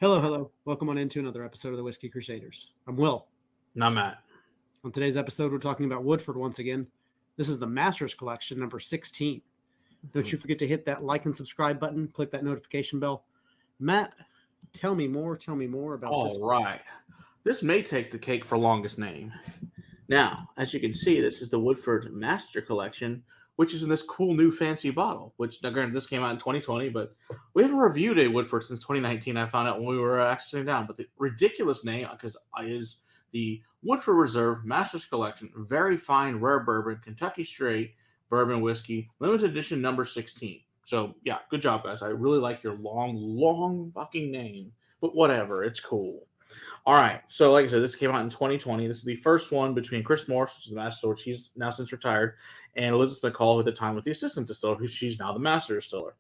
Hello, hello. Welcome on into another episode of the Whiskey Crusaders. I'm Will. And I'm Matt. On today's episode, we're talking about Woodford once again. This is the Masters Collection, number 16. Don't you forget to hit that like and subscribe button. Click that notification bell. Matt, tell me more about this. All right. This may take the cake for longest name. Now, as you can see, this is the Woodford Master Collection, which is in this cool new fancy bottle, which, now granted, this came out in 2020, but we haven't reviewed a Woodford since 2019. I found out when we were actually sitting down. But the ridiculous name is the Woodford Reserve Masters Collection, Very Fine Rare Bourbon, Kentucky Straight Bourbon Whiskey, limited edition number 16. So, yeah, good job, guys. I really like your long fucking name, but whatever. It's cool. All right, so like I said, this came out in 2020. This is the first one between Chris Morris, which is the master, which he's now since retired, and Elizabeth McCall, who at the time was the assistant distiller, who she's now the master distiller.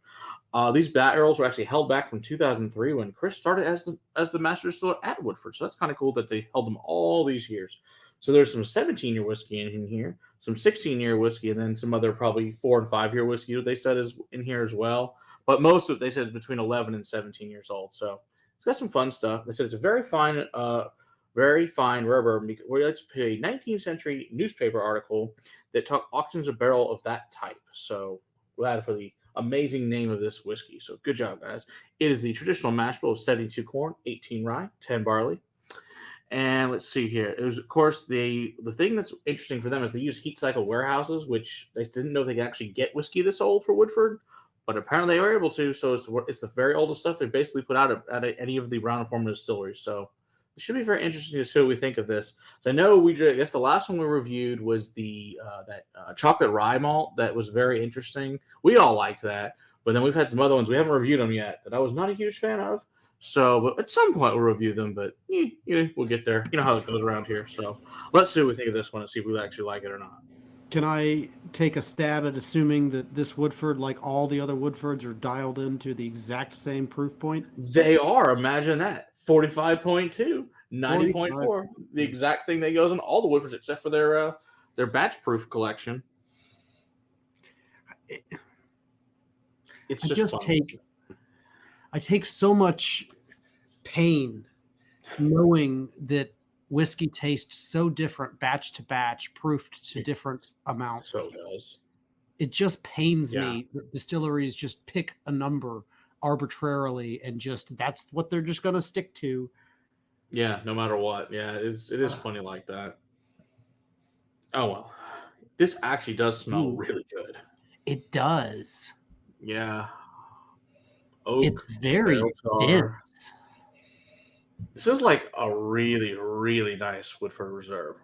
These barrels were actually held back from 2003 when Chris started as the master distiller at Woodford. So that's kind of cool that they held them all these years. So there's some 17-year whiskey in here, some 16-year whiskey, and then some other probably 4 and 5-year whiskey that they said is in here as well. But most of it, they said, is between 11 and 17 years old. So it's got some fun stuff. They said it's a very fine rare bourbon. Where let's pay a 19th century newspaper article that auctions a barrel of that type. So glad for the amazing name of this whiskey. So good job, guys. It is the traditional mash bill of 72 corn, 18 rye, 10 barley. And let's see here. It was, of course, the thing that's interesting for them is they use heat cycle warehouses, which they didn't know they could actually get whiskey this old for Woodford. But apparently they were able to, so it's the very oldest stuff they basically put out at any of the Brown Foreman distilleries. So it should be very interesting to see what we think of this. So I know I guess the last one we reviewed was the chocolate rye malt. That was very interesting. We all liked that. But then we've had some other ones. We haven't reviewed them yet that I was not a huge fan of. So but at some point we'll review them, but we'll get there. You know how it goes around here. So let's see what we think of this one and see if we actually like it or not. Can I take a stab at assuming that this Woodford, like all the other Woodfords, are dialed into the exact same proof point? They are. Imagine that. 45.2, 90.4. The exact thing that goes on all the Woodfords except for their batch proof collection. It's just I take so much pain knowing that whiskey tastes so different batch to batch, proofed to different amounts. So does. It just pains me that distilleries just pick a number arbitrarily and just that's what they're just going to stick to. Yeah, no matter what. Yeah, it is funny like that. Oh, well. This actually does smell really good. It does. Yeah. Oak, it's very dense. This is like a really, really nice Woodford Reserve.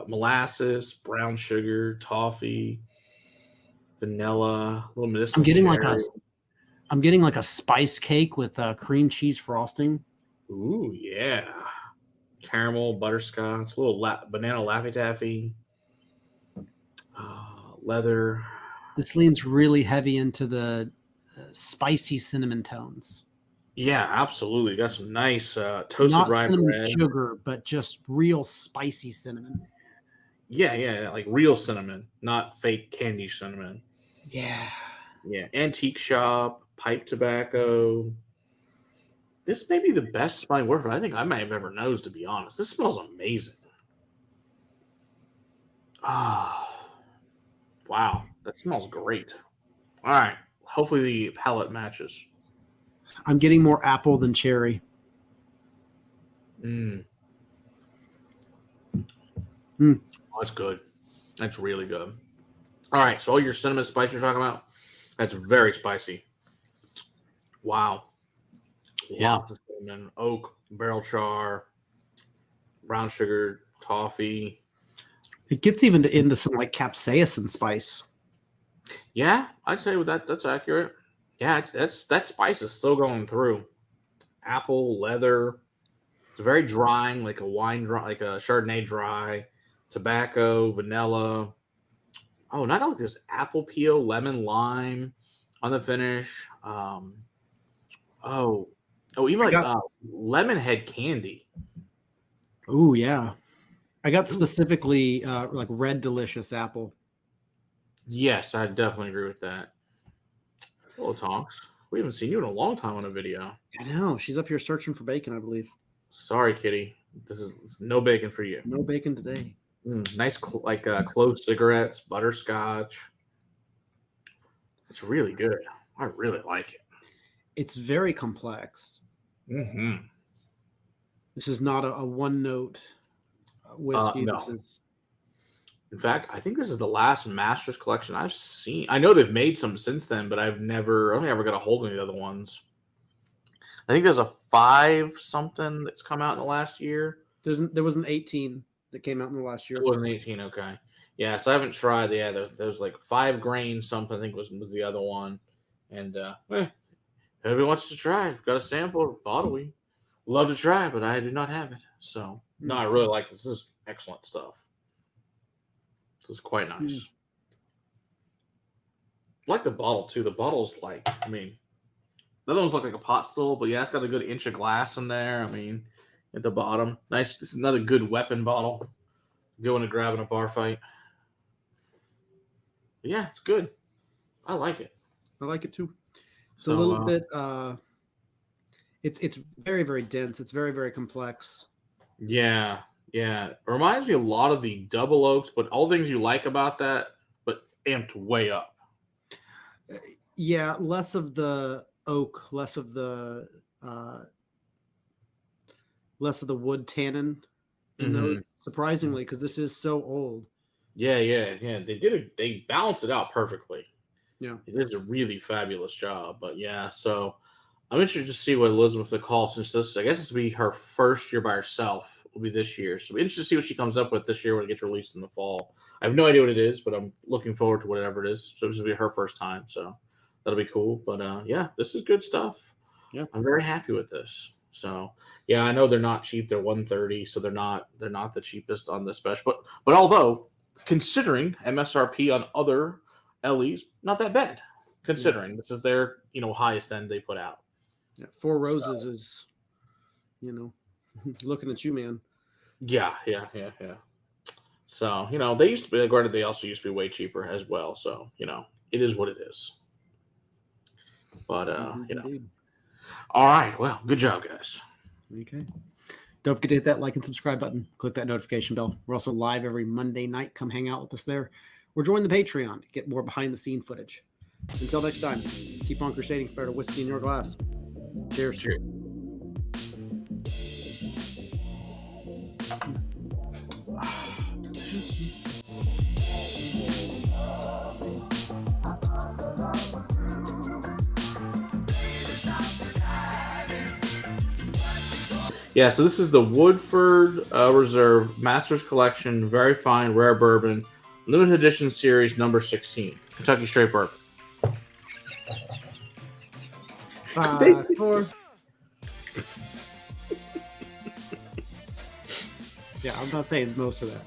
Molasses, brown sugar, toffee, vanilla, a little medicinal. I'm getting like a spice cake with cream cheese frosting. Ooh, yeah. Caramel, butterscotch, a little banana Laffy Taffy, leather. This leans really heavy into the spicy cinnamon tones. Yeah, absolutely. Got some nice toasted not rye cinnamon bread. Sugar, but just real spicy cinnamon. Yeah, like real cinnamon, not fake candy cinnamon. Yeah. Yeah, antique shop, pipe tobacco. This may be the best smelling Woodford I think I might have ever nosed, to be honest. This smells amazing. Ah, wow, that smells great. All right, hopefully the palate matches. I'm getting more apple than cherry. Oh, that's good. That's really good. All right, so all your cinnamon spice you're talking about, that's very spicy. Wow. Yeah. Lots of cinnamon, oak, barrel char, brown sugar, toffee. It gets even into some like capsaicin spice. Yeah, I'd say that's accurate. Yeah, that spice is still going through. Apple, leather. It's very drying, like a wine dry, like a Chardonnay dry. Tobacco, vanilla. Oh, not only this apple peel, lemon, lime on the finish. Even like lemon head candy. Oh yeah, I got specifically like red delicious apple. Yes, I definitely agree with that. A little tonks. We haven't seen you in a long time on a video. I know. She's up here searching for bacon, I believe. Sorry, Kitty. This is no bacon for you. No bacon today. Nice, clove cigarettes, butterscotch. It's really good. I really like it. It's very complex. Mm-hmm. This is not a one-note whiskey. No. This is. In fact, I think this is the last Masters collection I've seen. I know they've made some since then, but I only ever got a hold of any of the other ones. I think there's a 5 something that's come out in the last year. There was an 18 that came out in the last year. It was an 18, okay. Yeah, so I haven't tried. Yeah, there's like 5 grain something. I think was the other one. And everybody wants to try. I've got a sample bottle. We love to try, but I do not have it. So no, I really like this. This is excellent stuff. This is quite nice. I like the bottle too. The bottle's like, I mean, the other ones look like a pot still, but yeah, it's got a good inch of glass in there. I mean, at the bottom, nice. This is another good weapon bottle. Going to grab in a bar fight. But yeah, it's good. I like it. I like it too. It's a little bit. It's very, very dense. It's very, very complex. Yeah. It reminds me a lot of the double oaks, but all things you like about that, but amped way up. Yeah, less of the oak, less of the wood tannin in those. Surprisingly, because this is so old. Yeah. They balanced it out perfectly. Yeah, it is a really fabulous job. But yeah, so I'm interested to see what Elizabeth McCall, since this, I guess this will be her first year by herself. Will be this year, so we're interested to see what she comes up with this year when it gets released in the fall. I have no idea what it is, but I'm looking forward to whatever it is. So this will be her first time, so that'll be cool. But yeah, this is good stuff. Yeah, I'm very happy with this. So yeah, I know they're not cheap. They're $130, so they're not the cheapest on this special. But although considering MSRP on other LEs, not that bad. Considering this is their highest end they put out. Yeah, Four Roses is looking at you, man. Yeah. So, they used to be, granted, they also used to be way cheaper as well. So, it is what it is. But, Indeed. All right. Well, good job, guys. Okay. Don't forget to hit that like and subscribe button. Click that notification bell. We're also live every Monday night. Come hang out with us there. Or join the Patreon to get more behind-the-scene footage. Until next time, keep on crusading for better whiskey in your glass. Cheers. Cheers. Yeah, so this is the Woodford Reserve Masters Collection Very Fine Rare Bourbon Limited Edition Series number 16. Kentucky Straight Bourbon. 5, 4. Yeah, I'm not saying most of that.